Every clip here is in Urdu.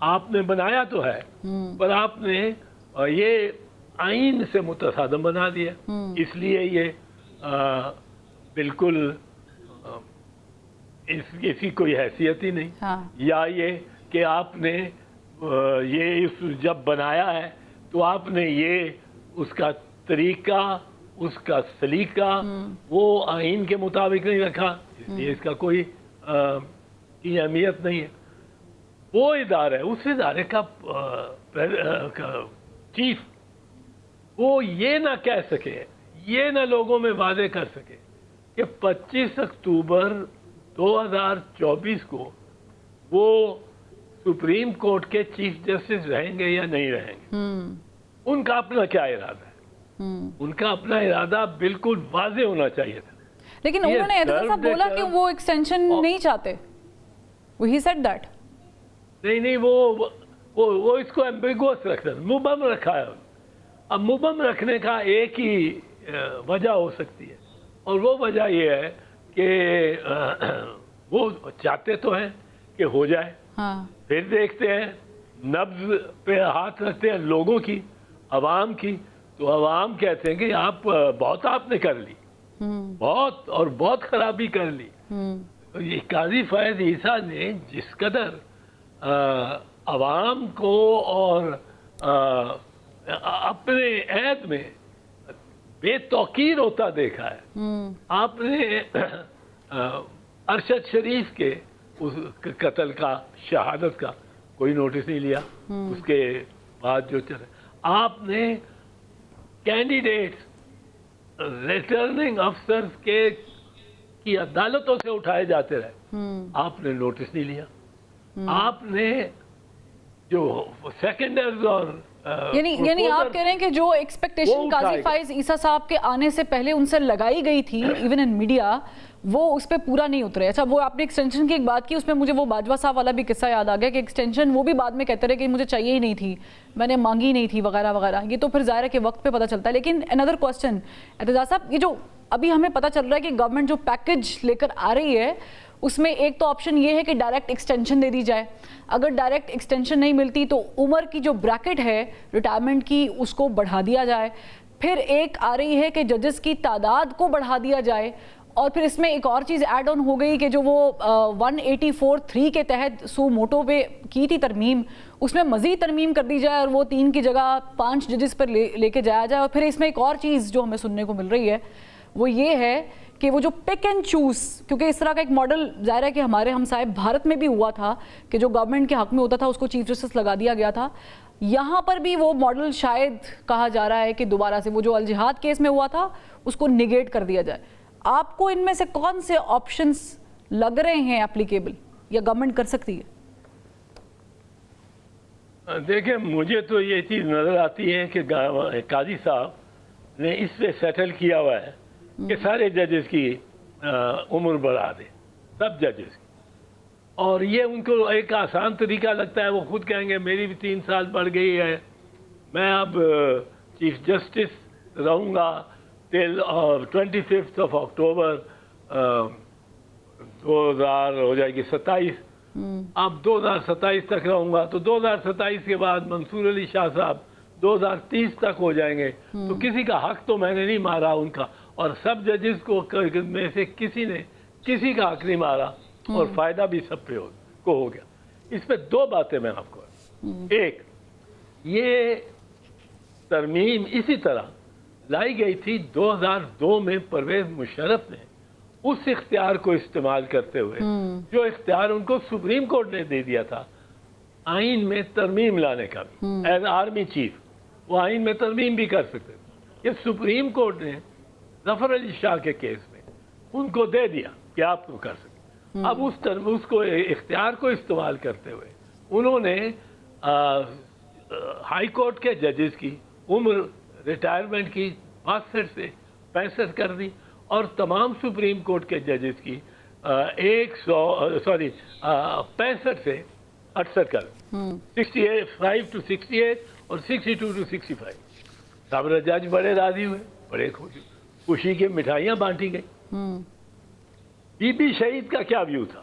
آپ نے بنایا تو ہے پر آپ نے یہ آئین سے متصادم بنا دیا، اس لیے یہ بالکل اس کی کوئی حیثیت ہی نہیں. یا یہ کہ آپ نے یہ جب بنایا ہے تو آپ نے یہ اس کا طریقہ، اس کا سلیقہ وہ آئین کے مطابق نہیں رکھا، اس لیے اس کا کوئی کی اہمیت نہیں ہے. وہ ادارہ ہے، اس ادارے کا چیف وہ یہ نہ کہہ سکے، یہ نہ لوگوں میں واضح کر سکے کہ 25 اکتوبر 2024 کو وہ سپریم کورٹ کے چیف جسٹس رہیں گے یا نہیں رہیں گے. ان کا اپنا کیا ارادہ ہے؟ ان کا اپنا ارادہ بالکل واضح ہونا چاہیے تھا. لیکن انہوں نے اعتراض صاحب بولا کہ وہ ایکسٹینشن نہیں چاہتے. He said that. نہیں وہ اس کو ایمبیگوس رکھتا ہے، مبہم رکھا ہے. اب مبہم رکھنے کا ایک ہی وجہ ہو سکتی ہے، اور وہ وجہ یہ ہے کہ وہ چاہتے تو ہیں کہ ہو جائے، پھر دیکھتے ہیں نبض پہ ہاتھ رکھتے ہیں لوگوں کی، عوام کی، تو عوام کہتے ہیں کہ آپ نے کر لی، بہت خرابی کر لی. یہ قاضی فائز عیسیٰ نے جس قدر عوام کو اور اپنے عہد میں بے توقیر ہوتا دیکھا ہے. آپ نے ارشد شریف کے اس قتل کا، شہادت کا کوئی نوٹس نہیں لیا. اس کے بعد جو چلے آپ نے کینڈیڈیٹس ریٹرننگ افسرز کی عدالتوں سے اٹھائے جاتے رہے، آپ نے نوٹس نہیں لیا. آپ نے جو سیکنڈرز اور یعنی آپ کہہ رہے ہیں کہ جو ایکسپیکٹیشن قاضی فائز عیسیٰ صاحب کے آنے سے پہلے ان سے لگائی گئی تھی ایون ان میڈیا، وہ اس پہ پورا نہیں اترے. اچھا، وہ آپ نے ایکسٹینشن کی ایک بات کی، اس میں مجھے وہ باجوہ صاحب والا بھی قصہ یاد آ گیا کہ ایکسٹینشن وہ بھی بعد میں کہتے رہے کہ مجھے چاہیے ہی نہیں تھی، میں نے مانگی نہیں تھی وغیرہ وغیرہ. یہ تو پھر ظاہر ہے کہ وقت پہ پتہ چلتا ہے. لیکن another question اعتزاز صاحب، یہ جو ابھی ہمیں پتہ چل رہا ہے کہ گورنمنٹ جو پیکج لے کر آ رہی ہے اس میں ایک تو آپشن یہ ہے کہ ڈائریکٹ ایکسٹینشن دے دی جائے. اگر ڈائریکٹ ایکسٹینشن نہیں ملتی تو عمر کی جو بریکٹ ہے ریٹائرمنٹ کی اس کو بڑھا دیا جائے. پھر ایک آ رہی ہے کہ ججز کی تعداد کو بڑھا دیا جائے. اور پھر اس میں ایک اور چیز ایڈ آن ہو گئی کہ جو وہ 184(3) کے تحت سو موٹو پہ کی تھی ترمیم، اس میں مزید ترمیم کر دی جائے اور وہ 3 کی جگہ 5 ججز پر لے کے جایا جائے. اور پھر اس میں ایک اور چیز جو ہمیں سننے کو مل رہی ہے وہ یہ ہے کہ وہ جو پک اینڈ چوز، کیونکہ اس طرح کا ایک ماڈل ظاہر ہے کہ ہمارے ہمسائے بھارت میں بھی ہوا تھا کہ جو گورنمنٹ کے حق میں ہوتا تھا اس کو چیف جسٹس لگا دیا گیا تھا. یہاں پر بھی وہ ماڈل شاید کہا جا رہا ہے کہ دوبارہ سے وہ جو الجہاد کیس میں ہوا تھا اس کو نگیٹ کر دیا جائے. آپ کو ان میں سے کون سے آپشنز لگ رہے ہیں اپلیکیبل یا گورنمنٹ کر سکتی ہے؟ دیکھیں، مجھے تو یہ چیز نظر آتی ہے کہ قاضی صاحب نے اس پہ سیٹل کیا ہوا ہے کہ سارے ججز کی عمر بڑھا دیں، سب ججز کی. اور یہ ان کو ایک آسان طریقہ لگتا ہے. وہ خود کہیں گے میری بھی 3 سال بڑھ گئی ہے، میں اب چیف جسٹس رہوں گا ٹل 25 اکتوبر 2000 ہو جائے گی 27. اب 2027 تک رہوں گا تو 2027 کے بعد منصور علی شاہ صاحب 2030 تک ہو جائیں گے. تو کسی کا حق تو میں نے نہیں مارا ان کا، اور سب ججز کو میں سے کسی نے کسی کا حق نہیں مارا اور فائدہ بھی سب پہ کو ہو گیا. اس پہ 2 باتیں میں آپ کو. ایک، یہ ترمیم اسی طرح لائی گئی تھی 2002 میں پرویز مشرف نے اس اختیار کو استعمال کرتے ہوئے جو اختیار ان کو سپریم کورٹ نے دے دیا تھا آئین میں ترمیم لانے کا بھی. ایز آرمی چیف وہ آئین میں ترمیم بھی کر سکتے تھے. یہ سپریم کورٹ نے ظفر علی شاہ کے کیس میں ان کو دے دیا کہ آپ کو کر سکتے. اب اس کو اختیار کو استعمال کرتے ہوئے انہوں نے ہائی کورٹ کے ججز کی عمر ریٹائرمنٹ کی 62 سے 65 کر دی اور تمام سپریم کورٹ کے ججز کی 65 سے 68 کر دی. 65 to 68 اور 62 to 65. سابرہ جج بڑے راضی ہوئے، بڑے خوشی کی مٹھائیاں بانٹی گئی. بی بی شہید کا کیا ویو تھا؟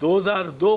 2002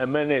MNA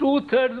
2/3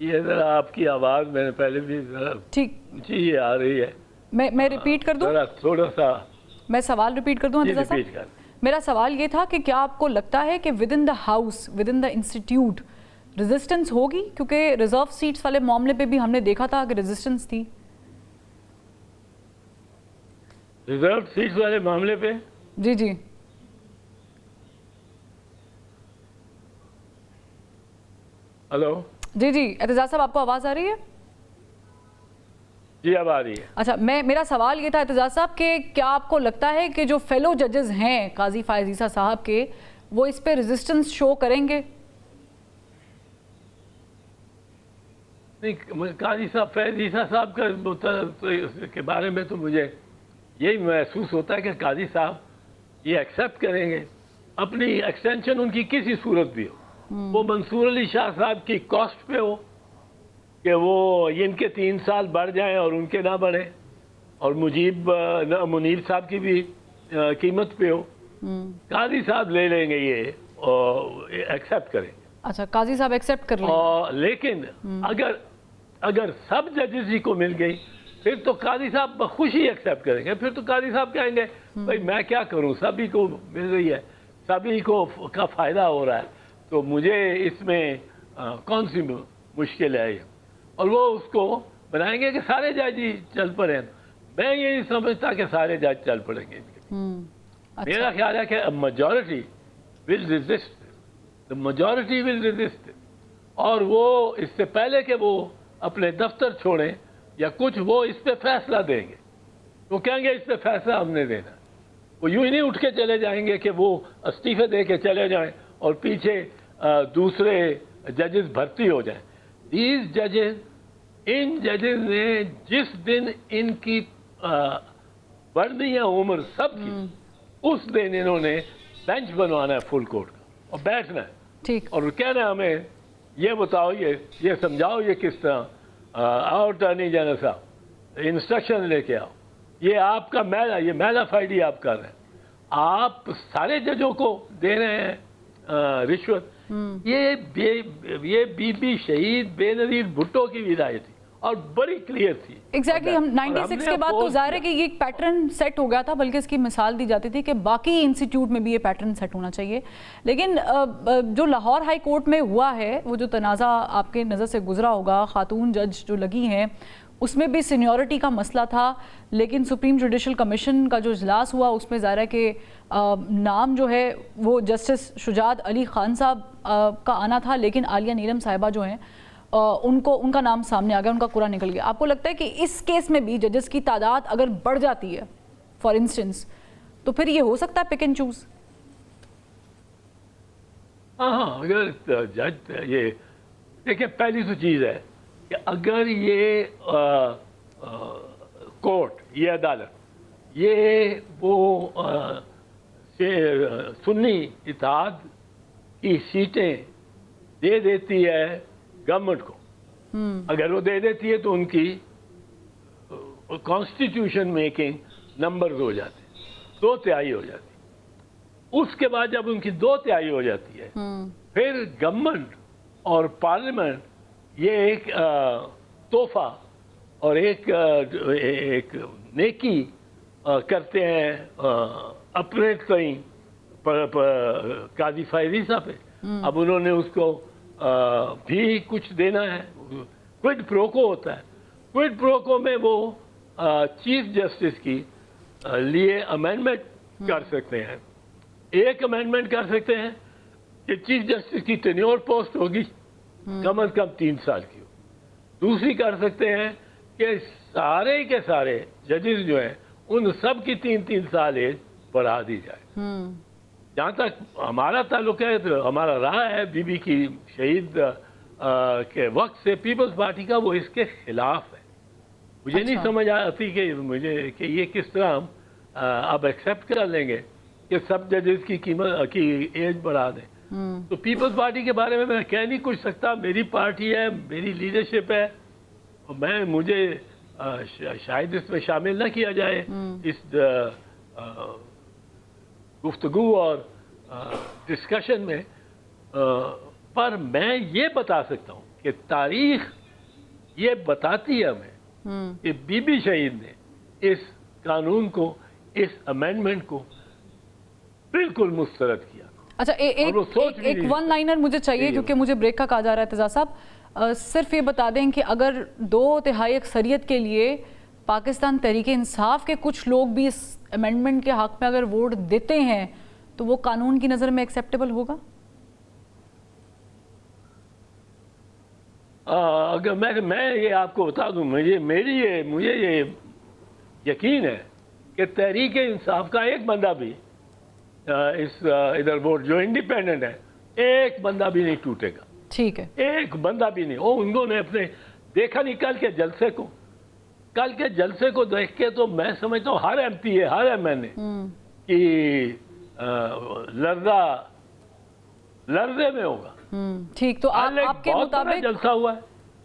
یہ ذرا آپ کی آواز میں نے پہلے بھی ذرا ٹھیک، اونچی آ رہی ہے. میں ریپیٹ کر دوں، ذرا تھوڑا سا میں سوال ریپیٹ کر دوں جی عزیزہ ریپیٹ صاحب. کر. میرا سوال یہ تھا کہ کیا آپ کو لگتا ہے کہ with in the house, with in the institute resistance ہوگی؟ کیونکہ ریزرو سیٹس والے معاملے پہ بھی ہم نے دیکھا تھا کہ ریزسٹنس تھی. ریزرو سیٹس والے معاملے پہ جی جی ہلو جی جی اعتزاز صاحب آپ کو آواز آ رہی ہے؟ جی اب آ رہی ہے. اچھا، میرا سوال یہ تھا اعتزاز صاحب کہ کیا آپ کو لگتا ہے کہ جو فیلو ججز ہیں قاضی فائز عیسیٰ صاحب کے، وہ اس پہ ریزسٹنس شو کریں گے؟ نہیں، قاضی صاحب فیض عیسیٰ صاحب کے بارے میں تو مجھے یہی محسوس ہوتا ہے کہ قاضی صاحب یہ ایکسیپٹ کریں گے اپنی ایکسٹینشن ان کی کسی صورت بھی ہو، وہ منصور علی شاہ صاحب کی کاسٹ پہ ہو کہ وہ ان کے 3 سال بڑھ جائیں اور ان کے نہ بڑھیں، اور منیب صاحب کی بھی قیمت پہ ہو. قاضی صاحب لے لیں گے یہ اور ایکسیپٹ کریں گے. اچھا، قاضی صاحب ایکسیپٹ کر لیں. لیکن اگر سب ججز ہی کو مل گئی پھر تو قاضی صاحب بخوشی ایکسیپٹ کریں گے. پھر تو قاضی صاحب کہیں گے بھائی میں کیا کروں، سبھی کو مل رہی ہے، سبھی کو کا فائدہ ہو رہا ہے، تو مجھے اس میں کون سی مشکل ہے. اور وہ اس کو بنائیں گے کہ سارے جج ہی چل پڑیں. میں یہ نہیں سمجھتا کہ سارے جج چل پڑیں گے. میرا خیال ہے کہ majority will resist, the majority will resist. اور وہ اس سے پہلے کہ وہ اپنے دفتر چھوڑیں یا کچھ، وہ اس پہ فیصلہ دیں گے. وہ کہیں گے اس پہ فیصلہ ہم نے دینا. وہ یوں ہی نہیں اٹھ کے چلے جائیں گے کہ وہ استعفے دے کے چلے جائیں اور پیچھے دوسرے ججز بھرتی ہو جائیں. دیز ججز، ان ججز نے جس دن ان کی بڑھنی ہے عمر سب کی، اس دن انہوں نے بینچ بنوانا ہے فل کورٹ کا اور بیٹھنا ہے. ٹھیک. اور کہنا ہے ہمیں یہ بتاؤ، یہ سمجھاؤ یہ کس طرح. اٹارنی جنرل صاحب انسٹرکشن لے کے آؤ، یہ آپ کا یہ میلا فائڈی آپ کر رہے ہیں. آپ سارے ججوں کو دے رہے ہیں رشوت. یہ بی بی شہید بے نظیر بھٹو کی ولایت تھی اور بڑی کلیئر تھی. ایگزیکٹلی. ہم 96 کے بعد تو ظاہر ہے کہ یہ ایک پیٹرن سیٹ ہو گیا تھا، بلکہ اس کی مثال دی جاتی تھی کہ باقی انسٹیٹیوٹ میں بھی یہ پیٹرن سیٹ ہونا چاہیے. لیکن جو لاہور ہائی کورٹ میں ہوا ہے، وہ جو تنازع آپ کے نظر سے گزرا ہوگا، خاتون جج جو لگی ہیں، اس میں بھی سینیورٹی کا مسئلہ تھا. لیکن سپریم جوڈیشل کمیشن کا جو اجلاس ہوا اس میں ظاہر ہے کہ نام جو ہے وہ جسٹس شجاعت علی خان صاحب کا آنا تھا، لیکن عالیہ نیلم صاحبہ جو ہیں ان کا نام سامنے آ گیا، ان کا قرعہ نکل گیا. آپ کو لگتا ہے کہ اس کیس میں بھی ججز کی تعداد اگر بڑھ جاتی ہے فار انسٹنس، تو پھر یہ ہو سکتا ہے پک اینڈ چوز؟ ہاں، اگر جج یہ دیکھیں، پہلی تو چیز ہے کہ اگر یہ کورٹ، یہ عدالت، یہ وہ سنی اتحاد کی سیٹیں دے دیتی ہے گورنمنٹ کو، اگر وہ دے دیتی ہے تو ان کی کانسٹیٹیوشن میکنگ نمبرز ہو جاتے ہیں، 2/3 ہو جاتی. اس کے بعد جب ان کی 2/3 ہو جاتی ہے، پھر گورنمنٹ اور پارلیمنٹ یہ ایک تحفہ اور ایک نیکی کرتے ہیں اپنے کہیں قاضی فائز عیسیٰ پہ. اب انہوں نے اس کو بھی کچھ دینا ہے. کوئڈ پروکو ہوتا ہے. کوئڈ پروکو میں وہ چیف جسٹس کی لیے امینڈمنٹ کر سکتے ہیں. ایک امینڈمنٹ کر سکتے ہیں کہ چیف جسٹس کی ٹینیور پوسٹ ہوگی کم از کم 3 سال کی ہو. دوسری کر سکتے ہیں کہ سارے کے سارے ججز جو ہیں ان سب کی 3 سال ایج بڑھا دی جائے. جہاں تک ہمارا تعلق ہے تو ہمارا رہا ہے بی بی کی شہید کے وقت سے پیپلز پارٹی کا وہ اس کے خلاف ہے. مجھے نہیں سمجھ آتی کہ یہ کس طرح ہم اب ایکسیپٹ کر لیں گے کہ سب ججز کی قیمت کی ایج بڑھا دیں. تو پیپلز پارٹی کے بارے میں کہہ نہیں کچھ سکتا. میری پارٹی ہے، میری لیڈرشپ ہے، اور مجھے شاید اس میں شامل نہ کیا جائے اس گفتگو اور ڈسکشن میں. پر میں یہ بتا سکتا ہوں کہ تاریخ یہ بتاتی ہے ہمیں کہ بی بی شہید نے اس قانون کو، اس امینڈمنٹ کو بالکل مسترد کیا. اچھا ایک ون لائنر مجھے چاہیے کیونکہ مجھے بریک کا کہا جا رہا ہے اعتزاز صاحب. صرف یہ بتا دیں کہ اگر 2/3 اکثریت کے لیے پاکستان تحریک انصاف کے کچھ لوگ بھی اس امینڈمنٹ کے حق میں اگر ووٹ دیتے ہیں تو وہ قانون کی نظر میں ایکسیپٹیبل ہوگا؟ اگر میں یہ آپ کو بتا دوں، مجھے یہ یقین ہے کہ تحریک انصاف کا ایک بندہ بھی اس ادھر ووٹ جو انڈیپینڈنٹ ہے، ایک بندہ بھی نہیں ٹوٹے گا. ٹھیک ہے، ایک بندہ بھی نہیں. انہوں نے اپنے دیکھا نہیں کل کے جلسے کو دیکھ کے تو میں سمجھتا ہوں ہر ایم پی ہر ایم این اے کہ لرزے میں ہوگا. ٹھیک. تو آپ کے مطابق جلسہ ہوا ہے.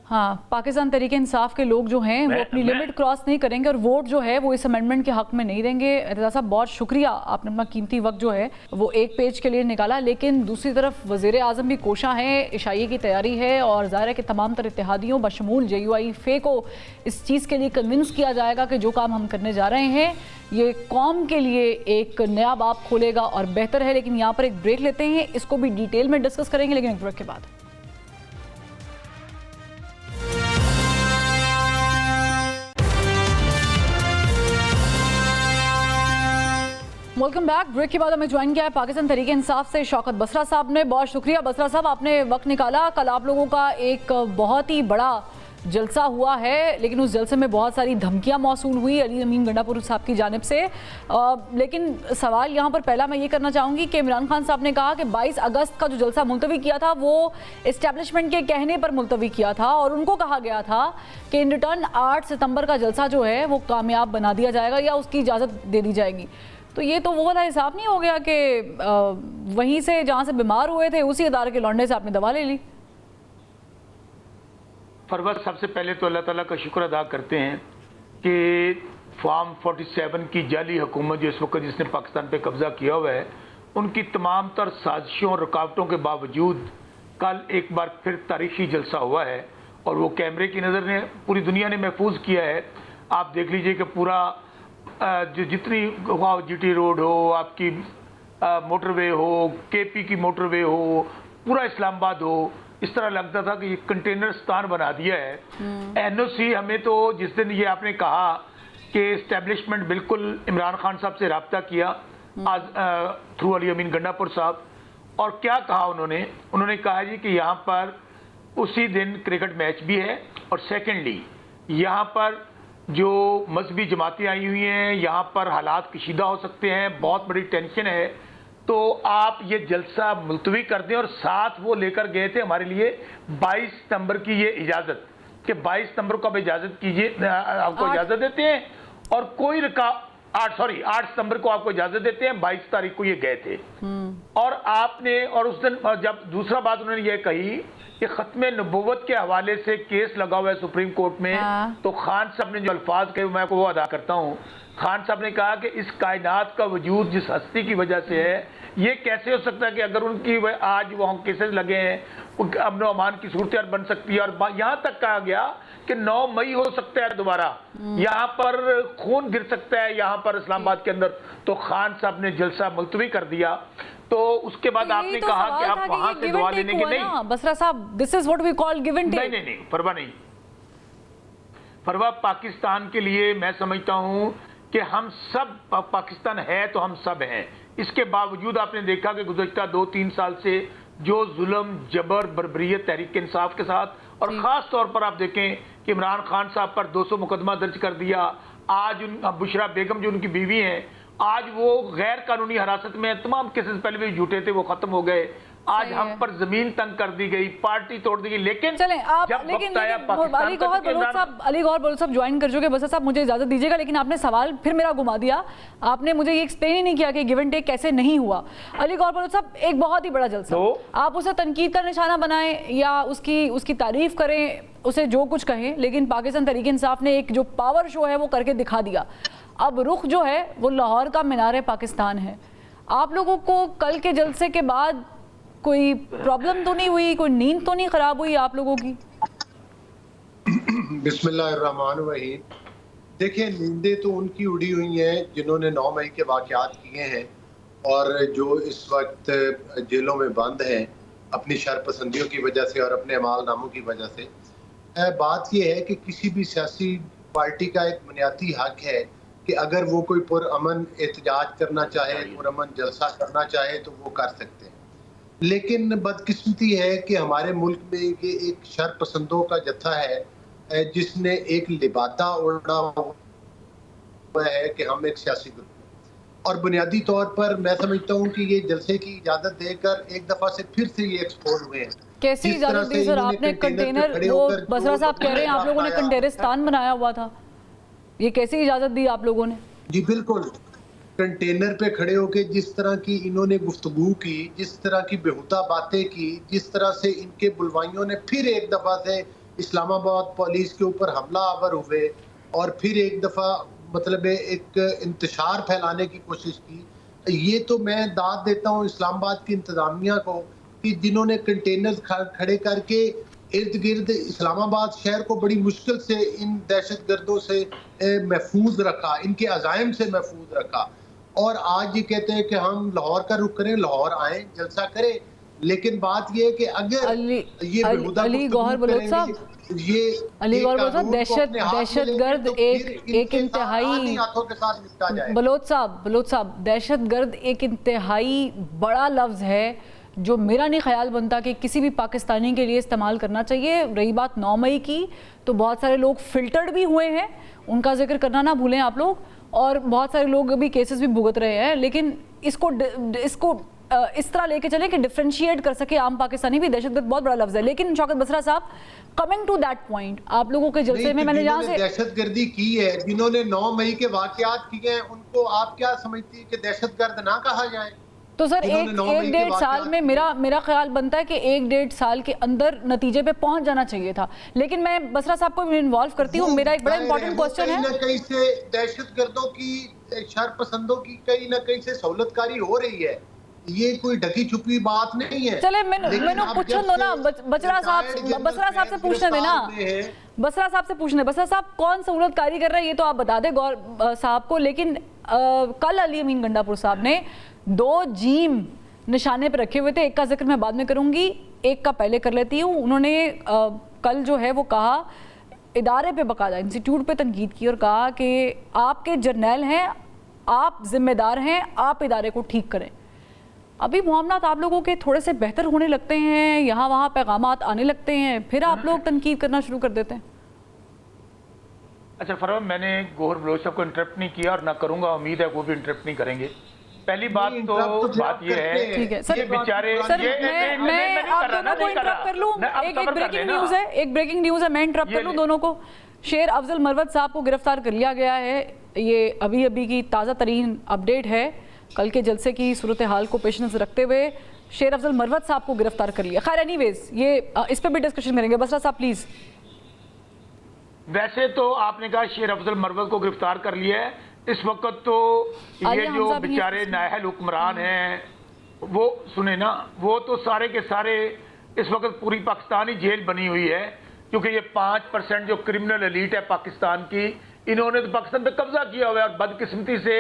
ہاں، پاکستان تحریک انصاف کے لوگ جو ہیں وہ اپنی لمٹ کراس نہیں کریں گے اور ووٹ جو ہے وہ اس امینڈمنٹ کے حق میں نہیں دیں گے. اعتزاز صاحب بہت شکریہ، آپ نے اپنا قیمتی وقت جو ہے وہ ایک پیج کے لیے نکالا. لیکن دوسری طرف وزیر اعظم بھی کوشاں ہیں، عشائیے کی تیاری ہے اور ظاہر ہے کہ تمام تر اتحادیوں بشمول JUI کو اس چیز کے لیے کنونس کیا جائے گا کہ جو کام ہم کرنے جا رہے ہیں یہ قوم کے لیے ایک نیا باب کھولے گا اور بہتر ہے. لیکن یہاں پر ایک بریک لیتے ہیں، اس کو بھی ڈیٹیل میں ڈسکس کریں گے لیکن ایک بریک کے بعد. Welcome back. بریک کے بعد ہمیں جوائن کیا ہے پاکستان تحریک انصاف سے شوکت بسرا صاحب نے. بہت شکریہ بسرا صاحب، آپ نے وقت نکالا. کل آپ لوگوں کا ایک بہت ہی بڑا جلسہ ہوا ہے لیکن اس جلسے میں بہت ساری دھمکیاں موصول ہوئی علی امین گنڈا پور صاحب کی جانب سے. لیکن سوال یہاں پر پہلا میں یہ کرنا چاہوں گی کہ عمران خان صاحب نے کہا کہ 22 اگست کا جو جلسہ ملتوی کیا تھا وہ اسٹیبلشمنٹ کے کہنے پر ملتوی کیا تھا اور ان کو کہا گیا تھا کہ ان ریٹرن 8 ستمبر کا جلسہ جو ہے وہ کامیاب بنا دیا جائے گا یا اس کی اجازت دے دی جائے گی. تو یہ تو وہ والا حساب نہیں ہو گیا کہ وہیں سے جہاں سے بیمار ہوئے تھے اسی ادارے کے لونڈے سے آپ نے دوا لے لی؟ فروز، سب سے پہلے تو اللہ تعالیٰ کا شکر ادا کرتے ہیں کہ فارم 47 کی جعلی حکومت جو اس وقت جس نے پاکستان پہ قبضہ کیا ہوا ہے، ان کی تمام تر سازشوں اور رکاوٹوں کے باوجود کل ایک بار پھر تاریخی جلسہ ہوا ہے اور وہ کیمرے کی نظر نے پوری دنیا نے محفوظ کیا ہے. آپ دیکھ لیجئے کہ پورا جو جتنی جی ٹی روڈ ہو، آپ کی موٹر وے ہو، KP کی موٹر وے ہو، پورا اسلام آباد ہو، اس طرح لگتا تھا کہ یہ کنٹینرستان بنا دیا ہے. NOC ہمیں تو جس دن یہ آپ نے کہا کہ اسٹیبلشمنٹ بالکل عمران خان صاحب سے رابطہ کیا تھرو علی امین گنڈا پور صاحب، اور کیا کہا انہوں نے کہا جی کہ یہاں پر اسی دن کرکٹ میچ بھی ہے اور سیکنڈلی یہاں پر جو مذہبی جماعتیں آئی ہوئی ہیں، یہاں پر حالات کشیدہ ہو سکتے ہیں، بہت بڑی ٹینشن ہے، تو آپ یہ جلسہ ملتوی کر دیں. اور ساتھ وہ لے کر گئے تھے ہمارے لیے 22 ستمبر کی یہ اجازت کہ 22 ستمبر کو آپ اجازت کیجیے، آپ کو اجازت دیتے ہیں اور کوئی 8 ستمبر کو آپ کو اجازت دیتے ہیں. 22 تاریخ کو یہ گئے تھے اور آپ نے اور اس دن جب دوسرا بات انہوں نے یہ کہی کہ ختم نبوت کے حوالے سے کیس لگا ہوا ہے سپریم کورٹ میں، تو خان صاحب نے جو الفاظ کہے میں کو وہ ادا کرتا ہوں. خان صاحب نے کہا کہ اس کائنات کا وجود جس ہستی کی وجہ سے ہے، یہ کیسے ہو سکتا ہے کہ اگر ان کی آج وہاں کیسز لگے ہیں امن و امان کی صورتحال بن سکتی ہے. اور یہاں تک کہا گیا کہ 9 مئی ہو سکتا ہے دوبارہ، یہاں پر خون گر سکتا ہے یہاں پر اسلام آباد کے اندر. تو خان صاحب نے جلسہ ملتوی کر دیا. تو اس کے بعد آپ نے کہا کہ آپ وہاں سے دعا لینے کے نہیں. بسرا صاحب this is what we call give and take. نہیں پرواہ نہیں. پرواہ پاکستان کے لیے میں سمجھتا ہوں کہ ہم سب پاکستان ہے تو ہم سب ہیں. اس کے باوجود آپ نے دیکھا کہ گزشتہ 2-3 سال سے جو ظلم جبر بربریت تحریک انصاف کے ساتھ، اور خاص طور پر آپ دیکھیں کہ عمران خان صاحب پر 200 مقدمہ درج کر دیا. آج بشرا بیگم جو ان کی بیوی ہیں آج وہ غیر قانونی حراست میں ہیں. تمام کیسز پہلے بھی جھوٹے تھے وہ ختم ہو گئے. آج ہم پر زمین تنگ کر دی گئی، پارٹی توڑ دی گئی. لیکن چلیں آپ علی گوہر بلوچ صاحب جوائن کر چکے. بسرا صاحب مجھے اجازت دیجیے گا لیکن آپ نے سوال پھر میرا گھما دیا. آپ نے مجھے یہ ایکسپلین ہی نہیں کیا کہ گیو اینڈ ٹیک کیسے نہیں ہوا. علی گوہر بلوچ صاحب ایک بہت ہی بڑا جلسہ، آپ اسے تنقید کا نشانہ بنائیں یا اس کی تعریف کریں، اسے جو کچھ کہیں، لیکن پاکستان تحریک انصاف نے ایک جو پاور شو ہے وہ کر کے دکھا دیا. اب رخ جو ہے وہ لاہور کا مینار پاکستان ہے. آپ لوگوں کو کل کے جلسے کے بعد کوئی پرابلم تو نہیں ہوئی, کوئی نیند تو نہیں خراب ہوئی آپ لوگوں کی؟ بسم اللہ الرحمن الرحیم. دیکھیں, نیندیں تو ان کی اڑی ہوئی ہیں جنہوں نے 9 مئی کے واقعات کیے ہیں اور جو اس وقت جیلوں میں بند ہیں اپنی شرپسندیوں کی وجہ سے اور اپنے اعمال ناموں کی وجہ سے. بات یہ ہے کہ کسی بھی سیاسی پارٹی کا ایک بنیادی حق ہے کہ اگر وہ کوئی پرامن احتجاج کرنا چاہے, پرامن جلسہ کرنا چاہے تو وہ کر سکتے ہیں. لیکن بدقسمتی ہے کہ ہمارے ملک میں یہ ایک شرپسندوں کا جتھا ہے جس نے ایک لبادہ اوڑھا ہوا ہے کہ ہم ایک سیاسی گروپ ہیں, اور بنیادی طور پر میں سمجھتا ہوں کہ یہ جلسے کی اجازت دے کر ایک دفعہ سے پھر سے یہ ایکسپوز ہوئے ہیں. کیسی اجازت دی سر آپ نے؟ کنٹینر, وہ بسرا صاحب کہہ رہے ہیں آپ لوگوں نے کنٹینرستان بنایا ہوا تھا, یہ کیسی اجازت دی آپ لوگوں نے؟ جی بالکل, کنٹینر پہ کھڑے ہو کے جس طرح کی انہوں نے گفتگو کی, جس طرح کی بیہودہ باتیں کی, جس طرح سے ان کے بلوائیوں نے پھر ایک دفعہ سے اسلام آباد پولیس کے اوپر حملہ آور ہوئے اور پھر ایک دفعہ مطلب ایک انتشار پھیلانے کی کوشش کی. یہ تو میں داد دیتا ہوں اسلام آباد کی انتظامیہ کو کہ جنہوں نے کنٹینرز کھڑے کر کے ارد گرد اسلام آباد شہر کو بڑی مشکل سے ان دہشت گردوں سے محفوظ رکھا, ان کے عزائم سے محفوظ رکھا. اور آج یہ کہتے ہیں کہ ہم لاہور کا رخ کریں, لاہور آئیں, جلسہ کریں. لیکن بات یہ ہے کہ اگر یہ علی گوہر بلوچ صاحب, علی گوہر بلوچ صاحب, دہشت گرد ایک انتہائی, بلوچ صاحب دہشت گرد ایک انتہائی بڑا لفظ ہے جو میرا نہیں خیال بنتا کہ کسی بھی پاکستانی کے لیے استعمال کرنا چاہیے. رہی بات 9 مئی کی, تو بہت سارے لوگ فلٹرڈ بھی ہوئے ہیں, ان کا ذکر کرنا نہ بھولیں آپ لوگ, اور بہت سارے لوگ ابھی کیسز بھی بھگت رہے ہیں. لیکن اس کو اس طرح لے کے چلیں کہ ڈفرینشیٹ کر سکے عام پاکستانی بھی. دہشت گرد بہت بڑا لفظ ہے. لیکن شوکت بسرا صاحب, کمنگ ٹو دیٹ پوائنٹ, آپ لوگوں کے جلسے میں نے جہاں سے دہشت گردی کی ہے, جنہوں نے 9 مئی کے واقعات کیے ہیں, ان کو آپ کیا سمجھتی ہیں کہ دہشت گرد نہ کہا جائے؟ تو سر ایک 1.5 سال میں میرا خیال بنتا ہے کہ 1.5 سال کے اندر نتیجے پہ پہنچ جانا چاہیے تھا. لیکن میں بسرا صاحب کو انوالو کرتی ہوں. میرا ایک بڑا امپورٹنٹ کوسچن ہے, کہیں نہ کہیں سے دہشت گردوں کی, شرپسندوں کی کہیں نہ کہیں سے سہولت کاری ہو رہی ہے. یہ کوئی ڈھکی چھپی بات نہیں ہے. چلے میں پوچھن دو نا, بسرا صاحب سے پوچھنے دے نا, بسرا صاحب سے پوچھنے. بسرا صاحب کون سہولت کاری کر رہا ہے یہ تو آپ بتا دیں گور صاحب کو. لیکن کل علی امین گنڈاپور صاحب نے 2 جیم نشانے پہ رکھے ہوئے تھے. ایک کا ذکر میں بعد میں کروں گی, ایک کا پہلے کر لیتی ہوں. انہوں نے کل جو ہے وہ کہا, ادارے پہ باقاعدہ انسٹیٹیوٹ پہ تنقید کی اور کہا کہ آپ کے جرنیل ہیں, آپ ذمہ دار ہیں, آپ ادارے کو ٹھیک کریں. ابھی معاملات آپ لوگوں کے تھوڑے سے بہتر ہونے لگتے ہیں, یہاں وہاں پیغامات آنے لگتے ہیں, پھر آپ لوگ تنقید کرنا شروع کر دیتے ہیں. اچھا فرمان, میں نے گوہر بلوچ صاحب کو انٹرپٹ نہیں کیا اور نہ کروں گا, امید ہے وہ بھی انٹرپٹ نہیں کریں گے. پہلی بات تو بات یہ ہے, یہ بیچارے, میں آپ دونوں کو انٹرپٹ کر لوں. ایک بریکنگ نیوز ہے, میں انٹرپٹ کر لوں دونوں کو. شیر افضل مروت صاحب کو گرفتار کر لیا گیا ہے. یہ ابھی کی تازہ ترین اپڈیٹ ہے. کل کے جلسے کی صورتحال کو پیش نظر رکھتے ہوئے شیر افضل مروت صاحب کو گرفتار کر لیا. خیر اینی ویز, یہ اس پہ بھی ڈسکشن کریں گے. بسرا صاحب پلیز. ویسے تو آپ نے کہا شیر افضل مروت کو گرفتار کر لیا ہے. اس وقت تو یہ جو بیچارے نااہل حکمران ہیں, وہ سنیں نا, وہ تو سارے کے سارے اس وقت پوری پاکستانی جیل بنی ہوئی ہے, کیونکہ یہ 5% جو کرمنل ایلیٹ ہے پاکستان کی, انہوں نے تو پاکستان پہ قبضہ کیا ہوا ہے. اور بدقسمتی سے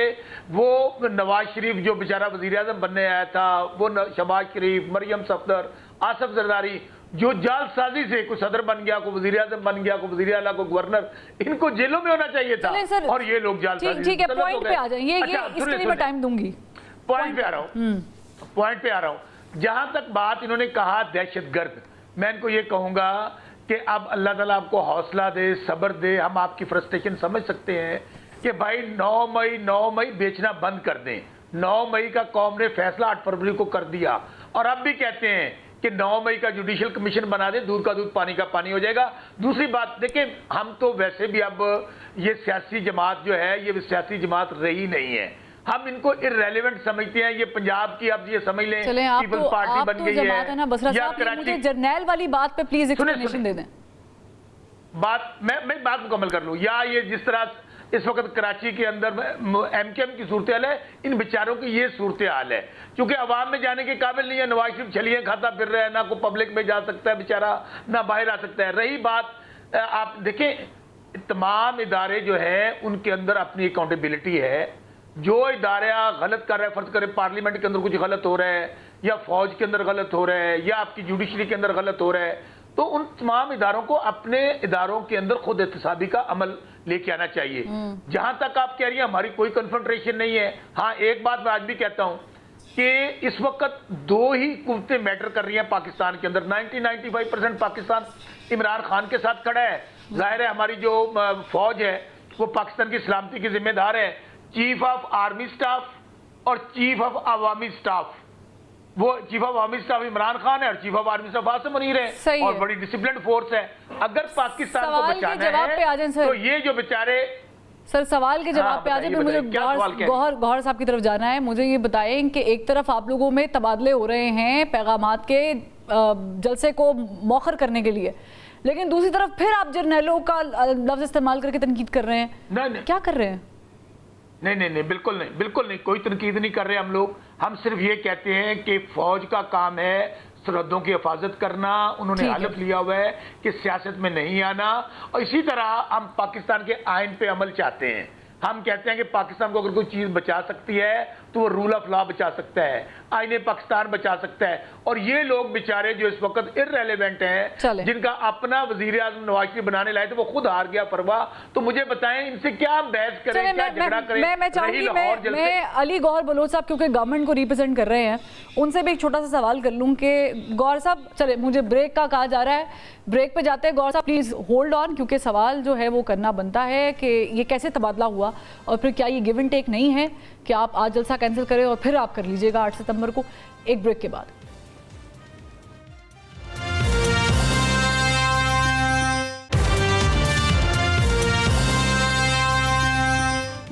وہ نواز شریف جو بیچارہ وزیر اعظم بننے آیا تھا, وہ شہباز شریف, مریم صفدر, آصف زرداری, جو جال سازی سے کوئی صدر بن گیا, کوئی وزیر اعظم بن گیا, کوئی وزیر اعلیٰ, کوئی گورنر, ان کو جیلوں میں ہونا چاہیے تھا. اور یہ لوگ جال سازی. ٹھیک ہے, پوائنٹ پہ آ جائیں, یہ اس کے لیے میں ٹائم دوں گی. پوائنٹ پہ آ رہا ہوں. جہاں تک بات انہوں نے کہا دہشت گرد, میں ان کو یہ کہوں گا کہ اب اللہ تعالیٰ آپ کو حوصلہ دے, صبر دے. ہم آپ کی فرسٹریشن سمجھ سکتے ہیں کہ بھائی 9 مئی بیچنا بند کر دیں. 9 مئی کا قوم نے فیصلہ 8 فروری کو کر دیا, اور اب بھی کہتے ہیں کہ 9 مئی کا جوڈیشل کمیشن بنا دیں, دودھ کا دودھ پانی کا پانی ہو جائے گا. دوسری بات دیکھیں, ہم تو ویسے بھی اب یہ سیاسی جماعت جو ہے, یہ سیاسی جماعت رہی نہیں ہے. ہم ان کو irrelevant سمجھتے ہیں. یہ پنجاب کی اب یہ سمجھ لیں پیپلز پارٹی بن گئی ہے. مجھے جرنیل والی بات پہ پلیز ایکسپلینیشن دے دیں. میں بات مکمل کر لوں. یا یہ جس طرح اس وقت کراچی کے اندر MKM کی صورتحال ہے، ان بیچاروں کی یہ صورتحال ہے، کیونکہ عوام میں جانے کے قابل نہیں ہے. نواز شریف چھلیاں کھاتا پھر رہا ہے، نہ کوئی پبلک میں جا سکتا ہے بیچارہ، نہ باہر آ سکتا ہے. رہی بات آپ دیکھیں تمام ادارے جو ہیں ان کے اندر اپنی اکاؤنٹیبلٹی ہے. جو ادارہ غلط کر رہا ہے، فرض کرے پارلیمنٹ کے اندر کچھ غلط ہو رہا ہے یا فوج کے اندر غلط ہو رہا ہے یا آپ کی جوڈیشری کے اندر غلط ہو رہا ہے، تو ان تمام اداروں کو اپنے اداروں کے اندر خود احتسابی کا عمل لے کے آنا چاہیے. جہاں تک آپ کہہ رہی ہیں ہماری کوئی کنفرنٹریشن نہیں ہے. ہاں ایک بات میں آج بھی کہتا ہوں کہ اس وقت دو ہی قوتیں میٹر کر رہی ہیں پاکستان کے اندر. 90-95% پاکستان عمران خان کے ساتھ کھڑا ہے. ظاہر ہے ہماری جو فوج ہے وہ پاکستان کی سلامتی کی ذمہ دار ہے. چیف آف آرمی سٹاف اور چیف آف عوامی سٹاف، وہ چیف آف عوامی سٹاف عمران خان ہے اور chief of army staff Asim Munir ہے، اور بڑی ڈسپلنڈ فورس ہے. اگر پاکستان کو بچانا ہے تو یہ جو بیچارے سر سوال کے جواب پہ آ جائیں. مجھے گوہر صاحب کی طرف جانا ہے. مجھے یہ بتائیں کہ ایک طرف آپ لوگوں میں تبادلے ہو رہے ہیں پیغامات کے جلسے کو مؤخر کرنے کے لیے، لیکن دوسری طرف پھر آپ جرنیلوں کا لفظ استعمال کر کے تنقید کر رہے ہیں. کیا کر رہے ہیں؟ نہیں بالکل نہیں، کوئی تنقید نہیں کر رہے ہم لوگ. ہم صرف یہ کہتے ہیں کہ فوج کا کام ہے سرحدوں کی حفاظت کرنا. انہوں نے حلف لیا ہوا ہے کہ سیاست میں نہیں آنا، اور اسی طرح ہم پاکستان کے آئین پہ عمل چاہتے ہیں. ہم کہتے ہیں کہ پاکستان کو اگر کوئی چیز بچا سکتی ہے تو وہ رول آف لا بچا سکتا ہے، آئین پاکستان بچا سکتا ہے. اور یہ لوگ بیچارے جو اس وقت ارریلیونٹ ہیں، جن کا اپنا وزیر اعظم نواز شریف بنانے لائے تھے وہ خود ہار گیا پرواہ، تو مجھے بتائیں ان سے کیا بحث کریں، کیا جھگڑا کریں. میں چاہوں گی میں علی گوہر بلوچ صاحب کیونکہ گورنمنٹ کو ریپرزینٹ کر رہے ہیں ان سے بھی ایک چھوٹا سا سوال کر لوں کہ گوہر صاحب چلے مجھے بریک کا کہا جا رہا ہے، بریک پہ جاتے ہیں. گوہر صاحب پلیز ہولڈ آن، کیونکہ سوال جو ہے وہ کرنا بنتا ہے کہ یہ کیسے تبادلہ ہوا اور پھر کیا یہ گیو اینڈ ٹیک نہیں ہے کہ آپ آج جلسہ کینسل کریں اور پھر آپ کر لیجئے گا 8 ستمبر کو. ایک بریک کے بعد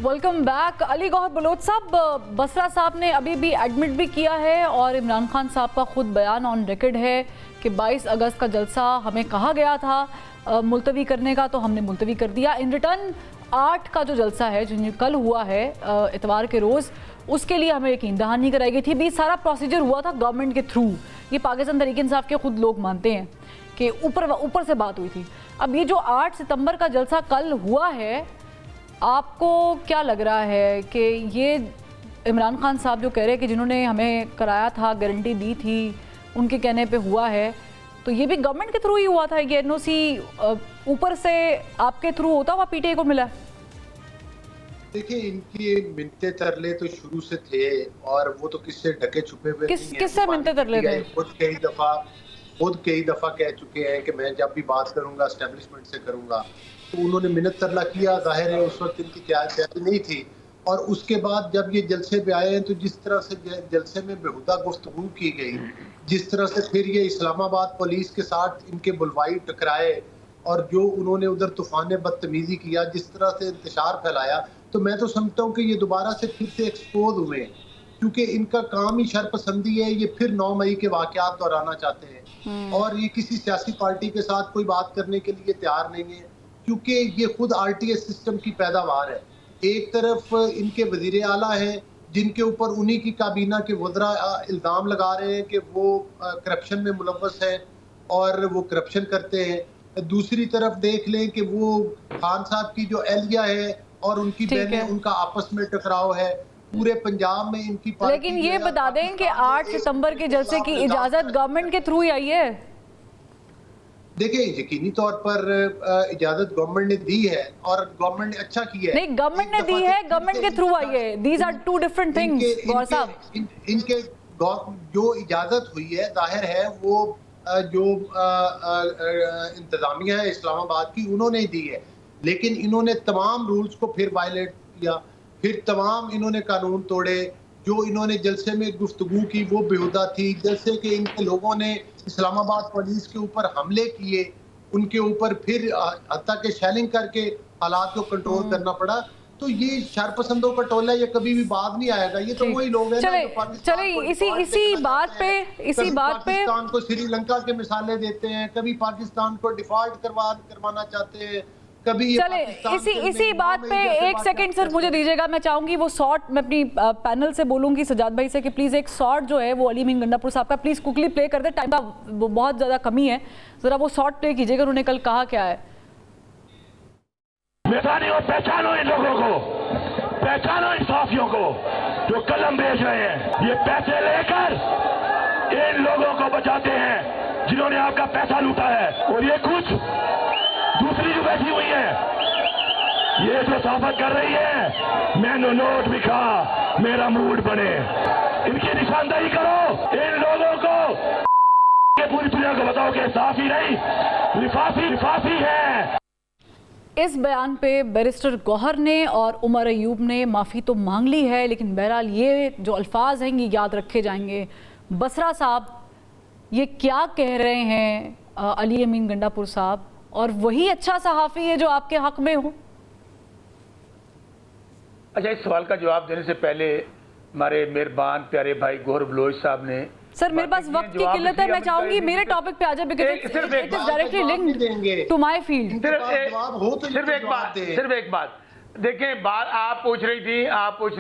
ویلکم بیک. علی گوہر بلوچ صاحب، بسرا صاحب نے ابھی بھی ایڈمٹ بھی کیا ہے اور عمران خان صاحب کا خود بیان آن ریکارڈ ہے کہ 22 اگست کا جلسہ ہمیں کہا گیا تھا ملتوی کرنے کا تو ہم نے ملتوی کر دیا. ان ریٹرن 8 کا جو جلسہ ہے جو کل ہوا ہے اتوار کے روز، اس کے لیے ہمیں یقین دہانی کرائی گئی تھی. بھی سارا پروسیجر ہوا تھا گورنمنٹ کے تھرو. یہ پاکستان تحریک انصاف کے خود لوگ مانتے ہیں کہ اوپر سے بات ہوئی تھی. اب یہ جو 8 ستمبر کا جلسہ کل ہوا ہے، آپ کو کیا لگ رہا ہے کہ یہ عمران خان صاحب جو کہہ رہے کہ جنہوں نے ہمیں کرایا تھا، گارنٹی دی تھی، ان کے کہنے پہ ہوا ہے، تو یہ بھی گورنمنٹ کے تھرو ہی ہوا تھا؟ یہ NOC اوپر سے آپ کے تھرو ہوتا ہوا PTI کو ملا؟ دیکھیں ان کی منتے ترلے تو شروع سے تھے اور وہ تو کس سے ڈھکے چھپے ہوئے کس سے منتے ترلے تھے؟ خود کئی دفعہ کہہ چکے ہیں کہ میں جب بھی بات کروں گا اسٹیبلشمنٹ سے کروں گا. تو انہوں نے منت ترلا کیا، ظاہر ہے اس وقت ان کی تیاری نہیں تھی. اور اس کے بعد جب یہ جلسے پہ آئے ہیں تو جس طرح سے جلسے میں بےہودہ گفتگو کی گئی، جس طرح سے پھر یہ اسلام آباد پولیس کے ساتھ ان کے بلوائی ٹکرائے اور جو انہوں نے ادھر طوفان بدتمیزی کیا، جس طرح سے انتشار پھیلایا، تو میں تو سمجھتا ہوں کہ یہ دوبارہ سے پھر سے ایکسپوز ہوئے ہیں، کیونکہ ان کا کام ہی شر پسندی ہے. یہ پھر 9 مئی کے واقعات دہرانا چاہتے ہیں اور یہ کسی سیاسی پارٹی کے ساتھ کوئی بات کرنے کے لیے تیار نہیں ہے، کیونکہ یہ خود RTS سسٹم کی پیداوار ہے. ایک طرف ان کے وزیر اعلیٰ ہیں جن کے اوپر انہی کی کابینہ کے وزراء الزام لگا رہے ہیں کہ وہ کرپشن میں ملوث ہیں اور وہ کرپشن کرتے ہیں. دوسری طرف دیکھ لیں کہ وہ خان صاحب کی جو اہلیہ ہے اور ان کی بہنیں، ان کا آپس میں ٹکراؤ ہے. پورے پنجاب میں ان کی پارٹی. لیکن یہ بتا دیں کہ 8 ستمبر کے جلسے کی اجازت گورنمنٹ کے تھرو ہی آئی ہے؟ دیکھیں یقینی طور پر اجازت گورنمنٹ نے دی ہے اور گورنمنٹ نے اچھا کیا ہے. نہیں، گورنمنٹ نے دی ہے، گورنمنٹ کے تھرو آئی ہے. These are two different things Gohar sahab. ان کے جو اجازت ہوئی ہے ظاہر ہے وہ جو انتظامیہ ہے اسلام آباد کی انہوں نے دی ہے، لیکن انہوں نے تمام رولز کو پھر وائلیٹ کیا، پھر تمام انہوں نے قانون توڑے. جو انہوں نے جلسے میں گفتگو کی وہ بےہودہ تھی. جیسے کہ ان کے لوگوں نے اسلام آباد پولیس کے اوپر حملے کیے، ان کے اوپر پھر حتیٰ کہ شیلنگ کر کے حالات کو کنٹرول کرنا پڑا. تو یہ شر پسندوں کا ٹولہ یہ کبھی بھی بعد نہیں آئے گا. یہ تو وہی لوگ ہیں اسی بات پہ پاکستان کو سری لنکا کے مثالیں دیتے ہیں، کبھی پاکستان کو ڈیفالٹ کروانا چاہتے ہیں، کبھی یہ چلے اسی بات پہ ایک سیکنڈ سر مجھے دیجیے گا. میں چاہوں گی وہ شارٹ میں اپنی پینل سے بولوں گی سجاد بھائی سے کہ پلیز ایک شارٹ جو ہے وہ علی امین گنڈا پور صاحب کا پلیز کوکلی پلے کر دے. ٹائم کا بہت زیادہ کمی ہے, ذرا وہ شارٹ پلے کیجیے گا. انہوں نے کل کہا کیا ہے. پہچانو ان لوگوں کو, پہچانو ان صحافیوں کو جو قلم بیچ رہے ہیں. یہ پیسے لے کر ان لوگوں کو بچاتے ہیں جنہوں نے آپ کا پیسہ لوٹا ہے. اور یہ کچھ دوسری جو بیٹھی ہوئی ہے, یہ جو صحافت کر رہی ہے, میں نے نوٹ لکھا میرا موڈ بنے, ان کی نشاندہی کرو ان لوگوں کو. پوری دنیا کو بتاؤ کہ صحافی نہیں لفافی ہے. اس بیان پہ بیرسٹر گوہر نے اور عمر ایوب نے معافی تو مانگ لی ہے, لیکن بہرحال یہ جو الفاظ ہیں یہ یاد رکھے جائیں گے. بسرا صاحب یہ کیا کہہ رہے ہیں علی امین گنڈا پور صاحب, اور وہی اچھا صحافی ہے جو آپ کے حق میں ہو؟ اچھا, اس سوال کا جواب دینے سے پہلے ہمارے مہربان پیارے بھائی گوہر بلوچ صاحب نے, سر میرے پاس وقت کی قلت ہے, میں چاہوں گی میرے ٹاپک پہ آ جائے because it is directly linked to my field. صرف ایک بات دیکھیں, بات آپ پوچھ رہی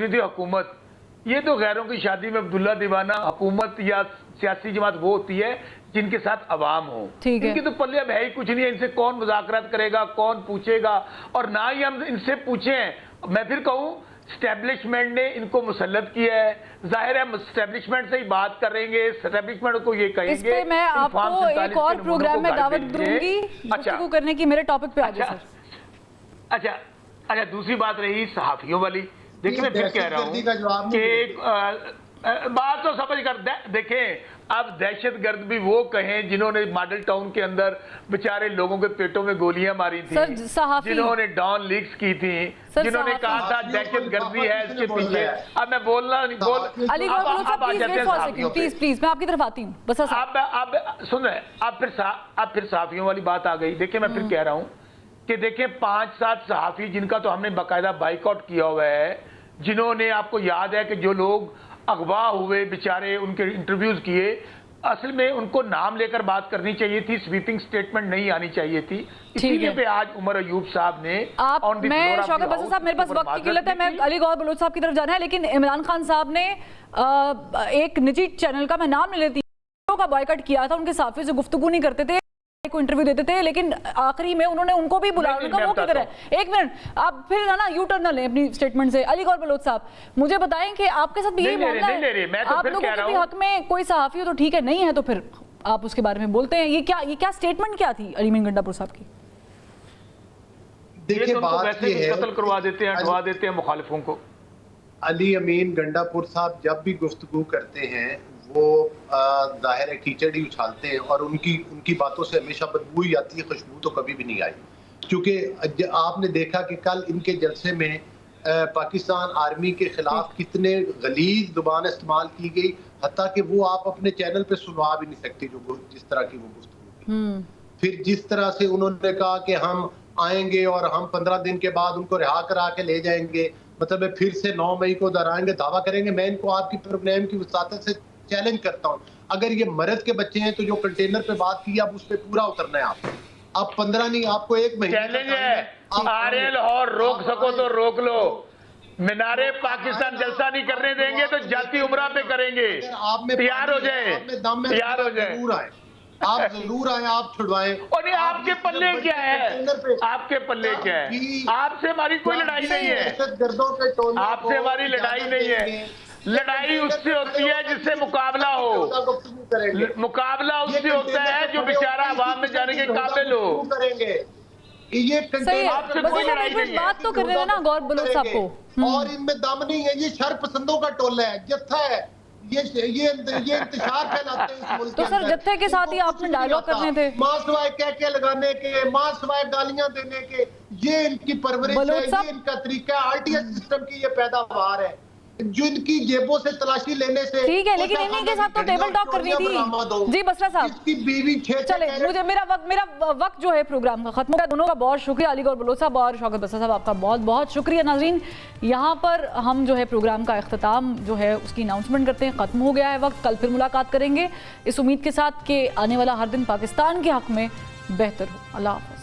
تھی حکومت. یہ تو غیروں کی شادی میں عبداللہ دیوانہ حکومت یا سیاسی جماعت وہ ہوتی ہے جن کے ساتھ عوام ہو. ان کی تو پلے اب ہے ہی کچھ نہیں ہے. ان سے کون مذاکرات کرے گا, کون پوچھے گا, اور نہ ہی ہم ان سے پوچھیں. میں پھر کہوں اسٹیبلشمنٹ نے ان کو مسلط کیا ہے, ظاہر ہے اسٹیبلشمنٹ سے ہی بات کریں گے, اسٹیبلشمنٹ کو یہ کہیں گے. اس پہ میں آپ کو ایک اور پروگرام میں دعوت دوں گی گفتگو کرنے کی. میرے ٹاپک پہ آ جائے سر. اچھا, دوسری بات رہی صحافیوں والی. دیکھیں میں پھر کہہ رہا ہوں کہ بات تو سمجھ کر دیکھیں, اب دہشت گرد بھی وہ کہیں جنہوں نے ماڈل ٹاؤن کے اندر بیچارے لوگوں کے پیٹوں میں گولیاں ماری تھیں, جنہوں نے ڈان لیکس کی تھیں, جنہوں نے کہا تھا دہشت گردی ہے اس کے پیچھے. اب میں بولنا نہیں بول علی گوہر بلوچ صاحب پلیز میں آپ کی طرف آتی ہوں. بس اب سن رہے, اب پھر صحافیوں والی بات آ گئی. دیکھیں میں پھر کہہ رہا ہوں کہ دیکھیں 5-7 صحافی جن کا تو ہم نے باقاعدہ بائیک آؤٹ کیا ہوا ہے, جنہوں نے, آپ کو یاد ہے کہ جو لوگ اغوا ہوئے بیچارے, ان کے انٹرویوز کیے, اصل میں ان کو نام لے کر بات کرنی چاہیے تھی, سویپنگ سٹیٹمنٹ نہیں آنی چاہیے تھی. اسی لیے پہ آج عمر ایوب صاحب نے میں شوکت بسر صاحب, میرے پاس وقت کی قلت ہے, میں علی گوہر بلوچ صاحب کی طرف جانا ہے, لیکن عمران خان صاحب نے ایک نجی چینل کا, میں نام لے لیتی ہوں, کا بائیکاٹ کیا تھا. ان کے صحافیوں سے گفتگو نہیں کرتے تھے, کو انٹرویو دیتے تھے, لیکن آخری میں انہوں نے ان کو بھی بلایا. ان کا وہ کدھر ہے؟ ایک منٹ, آپ پھر نا یو ٹرن نہ لیں اپنی سٹیٹمنٹ سے. علی گوہر بلوچ صاحب مجھے بتائیں کہ آپ کے ساتھ بھی یہی معاملہ ہے, آپ لوگوں کے بھی حق میں کوئی صحافی ہو تو ٹھیک ہے, نہیں ہے تو پھر آپ اس کے بارے میں بولتے ہیں. یہ کیا سٹیٹمنٹ کیا تھی علی امین گنڈا پور صاحب کی؟ دیکھیں بات یہ ہے, قتل کروا دیتے ہیں, اٹھوا دیتے ہیں مخالفوں کو. علی امین گنڈا پور صاحب جب بھی گفتگو کرتے ہیں وہ ظاہر ہے کیچڑ ہی اچھالتے ہیں, اور ان کی باتوں سے ہمیشہ بدبو ہی آتی ہے, خوشبو تو کبھی بھی نہیں آئی. کیونکہ آپ نے دیکھا کہ کل ان کے جلسے میں پاکستان آرمی کے خلاف کتنے غلیظ زبان استعمال کی گئی, حتیٰ کہ وہ آپ اپنے چینل پہ سنوا بھی نہیں سکتے جس طرح کی وہ گفتگو کی. پھر جس طرح سے انہوں نے کہا کہ ہم آئیں گے اور ہم 15 دن کے بعد ان کو رہا کرا کے لے جائیں گے, مطلب پھر سے 9 مئی کو دہرائیں گے, دعویٰ کریں گے. میں ان کو آپ کی پروگرام کی وساطت سے چیلنج کرتا ہوں, اگر یہ مرد کے بچے ہیں تو جو کنٹینر پہ بات کی اب اس پہ پورا اترنا ہے. آپ 15 نہیں, آپ کو 1 مہینے چیلنج ہے. آرے لاہور روک سکو تو روک لو, مینارے پاکستان جلسہ نہیں کرنے دیں گے تو جاتی عمرہ پہ کریں گے. تیار ہو جائیں, تیار ہو جائیں, آپ ضرور آئیں, آپ چھڑوائیں. اور یہ آپ کے پلے کیا ہے, آپ کے پلے کیا ہے؟ آپ سے ہماری کوئی لڑائی نہیں ہے, آپ سے ہماری لڑائی نہیں ہے. لڑائی اس سے ہوتی ہے جس سے مقابلہ ہو, مقابلہ اس سے ہوتا ہے جو بیچارہ عوام میں جانے کے قابل ہو. آپ سے کوئی لڑائی نہیں ہے. بات تو کرنے دینا گوہر بلوچ صاحب کو. اور ان میں دم نہیں ہے, یہ شر پسندوں کا ٹولہ ہے, جتھا ہے, یہ انتشار پھیلاتے ہیں اس ملک کے اندر. تو سر جتھے کے ساتھ ہی آپ نے ڈائیلاگ کرنے تھے, ماں سوائے کہہ لگانے کے, ماں سوائے گالیاں دینے کے, یہ ان کی پرورش ہے, یہ ان کا طریقہ ہے. آر ٹی ایس سسٹم کی یہ پیداوار ہے جو ان کی جیبوں سے تلاشی لینے سے. ٹھیک ہے, لیکن انہی کے ساتھ تو ٹیبل ٹاک کرنی تھی. جی بسرا صاحب, چلے مجھے میرا وقت جو ہے پروگرام کا ختم ہو گیا. دونوں کا بہت شکریہ, علی گوہر بلوچ صاحب اور شوکت بسرا صاحب, آپ کا بہت بہت شکریہ. ناظرین, یہاں پر ہم جو ہے پروگرام کا اختتام جو ہے اس کی اناؤنسمنٹ کرتے ہیں. ختم ہو گیا ہے وقت, کل پھر ملاقات کریں گے اس امید کے ساتھ کہ آنے والا ہر دن پاکستان کے حق میں بہتر ہو. اللہ حافظ.